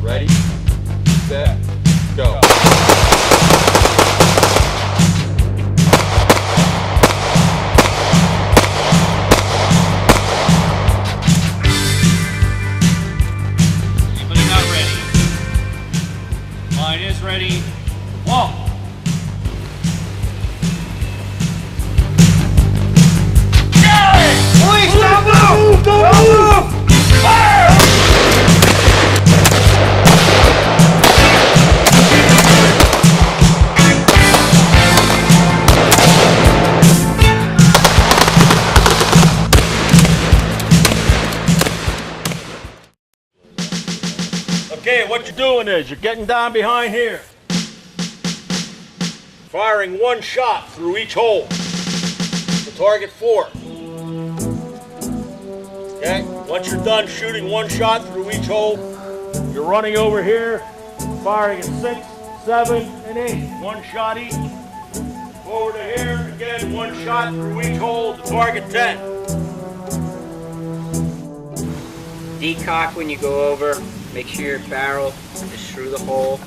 Ready, set, go. Anybody not ready? Line is ready. Walk. Please don't move! Don't move! Fire! Okay, what you're doing is you're getting down behind here, firing one shot through each hole to target 4. Okay, once you're done shooting one shot through each hole, you're running over here, firing at 6, 7, and 8. One shot each. Over to here, again, one shot through each hole to target 10. Decock when you go over. Make sure your barrel is through the hole.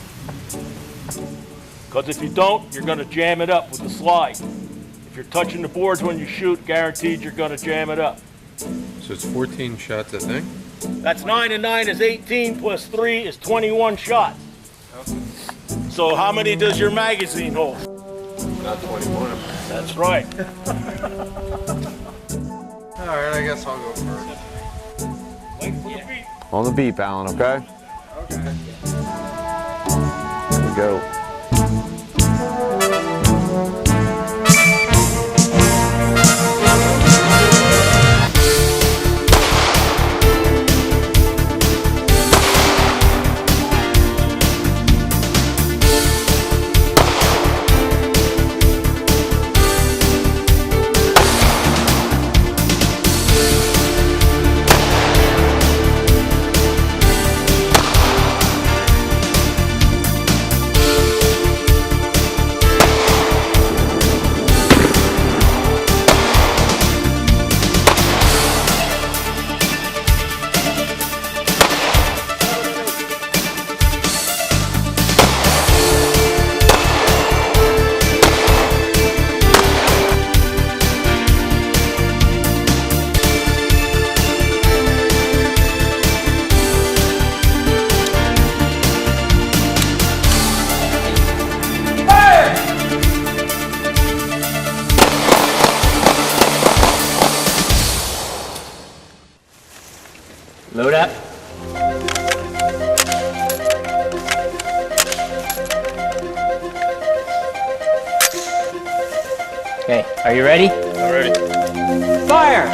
Because if you don't, you're going to jam it up with the slide. If you're touching the boards when you shoot, guaranteed you're going to jam it up. So it's 14 shots, I think. That's 9 and 9 is 18 plus 3 is 21 shots. So how many does your magazine hold? Not 21. That's right. Alright, I guess I'll go first. Wait for the beat. On the beep, Alan, okay? Okay. Here we go. Load up. Okay, are you ready? I'm ready. Fire!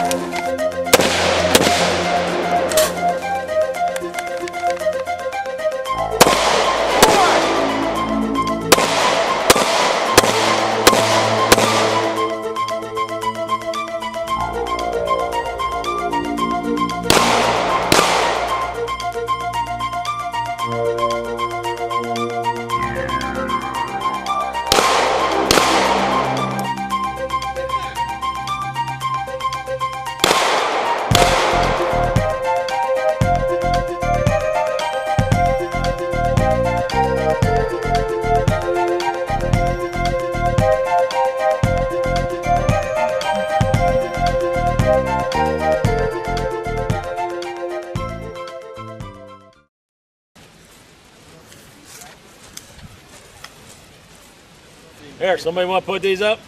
Here, somebody want to put these up?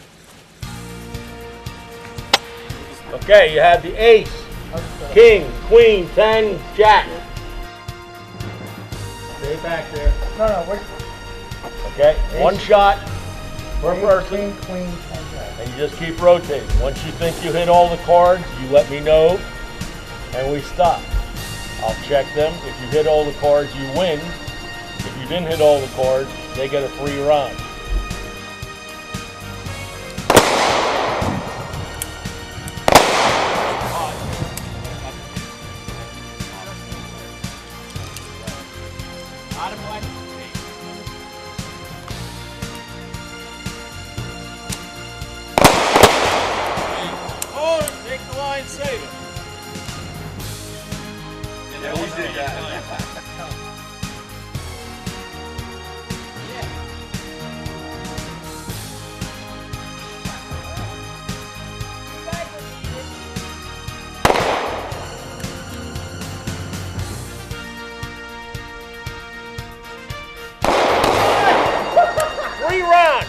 Okay, you have the ace, king, queen, 10, jack. Stay back there. No, wait. Okay, one shot per person, Queen, queen, and jack. and you just keep rotating. Once you think you hit all the cards, you let me know, and we stop. I'll check them. If you hit all the cards, you win. If you didn't hit all the cards, they get a free round. Save it. Yeah, we did that.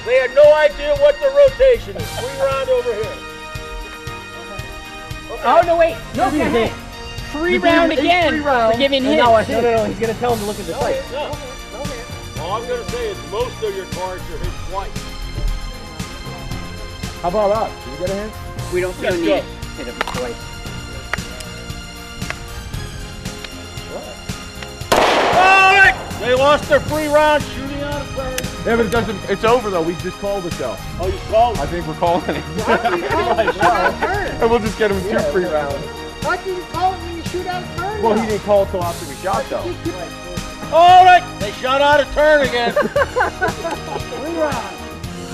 They had no idea what the rotation is. 3 round over here. Okay. Oh, no, wait. No, okay. 3 round again. 3 rounds. For giving And hints. no, he's going to tell him to look at the sight. No. All I'm going to say is most of your cards are hit twice. How about us? Did you get a hint? We don't Yes, need go. it. Hit him twice. All right. They lost their 3 rounds shooting out of turn. Yeah, but it doesn't. It's over though. We just called the show. Oh, you called? I think we're calling it. And we'll just get him 2 free rounds. Why did you call it when you shoot out of turn? Well, he didn't call it till after we shot though. All right. They shot out of turn again. 3 rounds.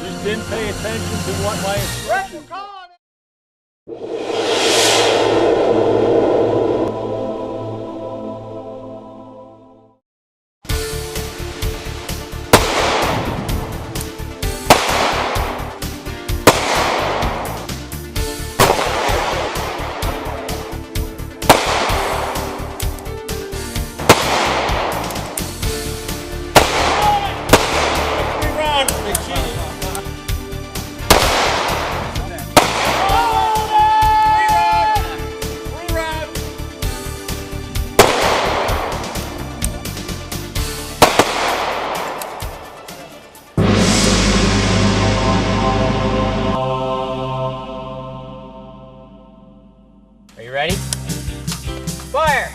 Just didn't pay attention to what my instructions were. Are you ready? Fire!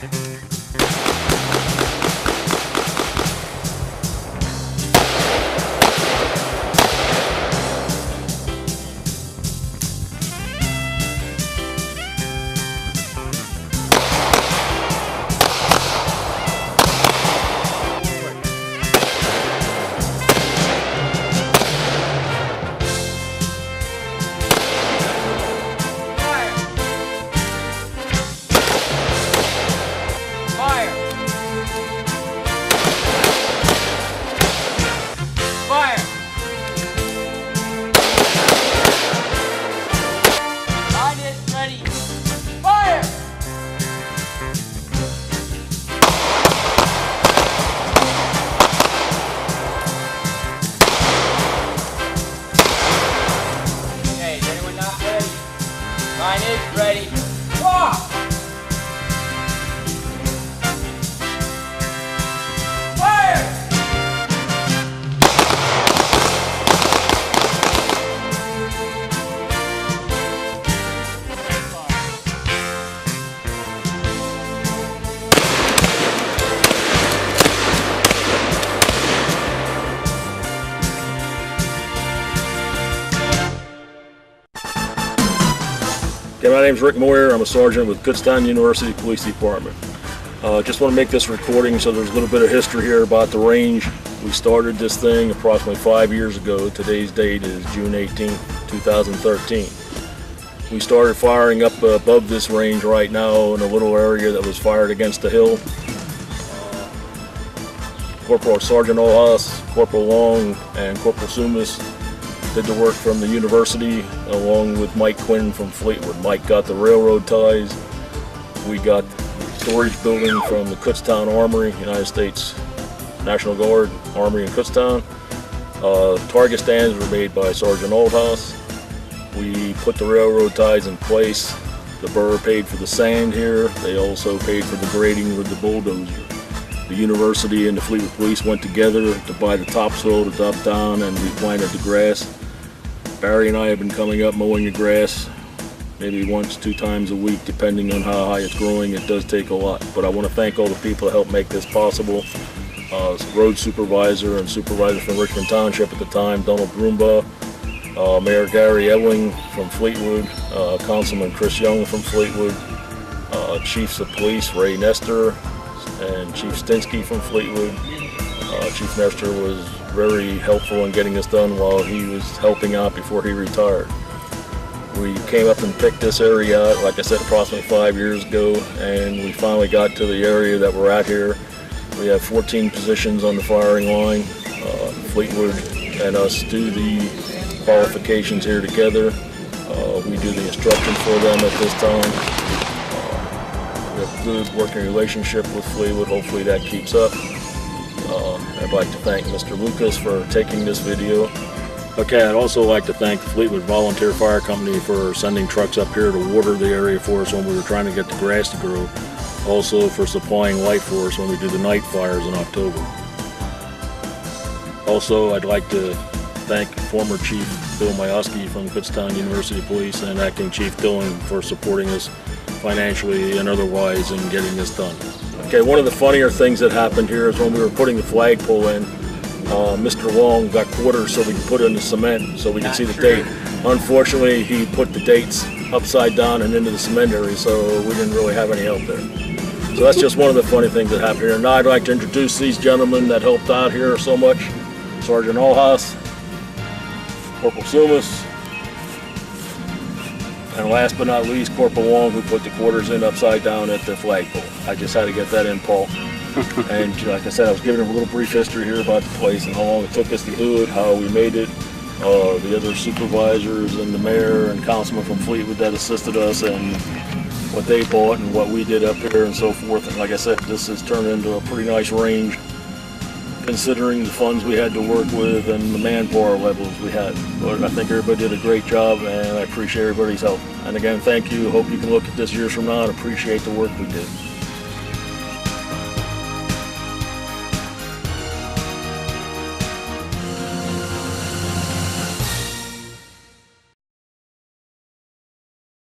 Mine is ready. Oh! Fire! Okay, my name's Rick Moyer. I'm a sergeant with Kutztown University Police Department. Just want to make this recording so there's a little bit of history here about the range. We started this thing approximately 5 years ago. Today's date is June 18, 2013. We started firing up above this range right now in a little area that was fired against the hill. Corporal Sergeant Olhas, Corporal Long, and Corporal Sumas did the work from the university along with Mike Quinn from Fleetwood. Mike got the railroad ties. We got storage building from the Kutztown Armory, United States National Guard Armory in Kutztown. Target stands were made by Sergeant Olhas. We put the railroad ties in place. The borough paid for the sand here. They also paid for the grading with the bulldozer. The university and the Fleetwood Police went together to buy the topsoil to dump down, and we planted the grass. Barry and I have been coming up mowing the grass maybe once, 2 times a week, depending on how high it's growing. It does take a lot, but I want to thank all the people that helped make this possible. Road supervisor and supervisor from Richmond Township at the time, Donald Broomba, Mayor Gary Edling from Fleetwood, Councilman Chris Young from Fleetwood, Chiefs of Police Ray Nestor, and Chief Stinsky from Fleetwood. Chief Nestor was very helpful in getting this done while he was helping out before he retired. We came up and picked this area out, like I said, approximately 5 years ago, and we finally got to the area that we're at here. We have 14 positions on the firing line. Fleetwood and us do the qualifications here together. We do the instruction for them at this time. We have a good working relationship with Fleetwood. Hopefully that keeps up. I'd like to thank Mr. Lucas for taking this video. Okay, I'd also like to thank the Fleetwood Volunteer Fire Company for sending trucks up here to water the area for us when we were trying to get the grass to grow. Also for supplying light for us when we do the night fires in October. Also, I'd like to thank former Chief Bill Majewski from Kutztown University Police and Acting Chief Dillon for supporting us financially and otherwise in getting this done. Okay, one of the funnier things that happened here is when we were putting the flagpole in, Mr. Long got quarters so we could put it in the cement so we could see the date. Unfortunately, he put the dates upside down and into the cement area, so we didn't really have any help there. So that's just one of the funny things that happened here. Now I'd like to introduce these gentlemen that helped out here so much. Sergeant Olhaus, Corporal Sumas, and last but not least, Corporal Wong, who put the quarters in upside down at the flagpole. I just had to get that in, Paul. And like I said, I was giving him a little brief history here about the place and how long it took us to do it, how we made it, the other supervisors and the mayor and councilman from Fleetwood that assisted us, and what they bought and what we did up here and so forth. And like I said, this has turned into a pretty nice range considering the funds we had to work with and the manpower levels we had. But I think everybody did a great job, and I appreciate everybody's help. And again, thank you. Hope you can look at this years from now and appreciate the work we did.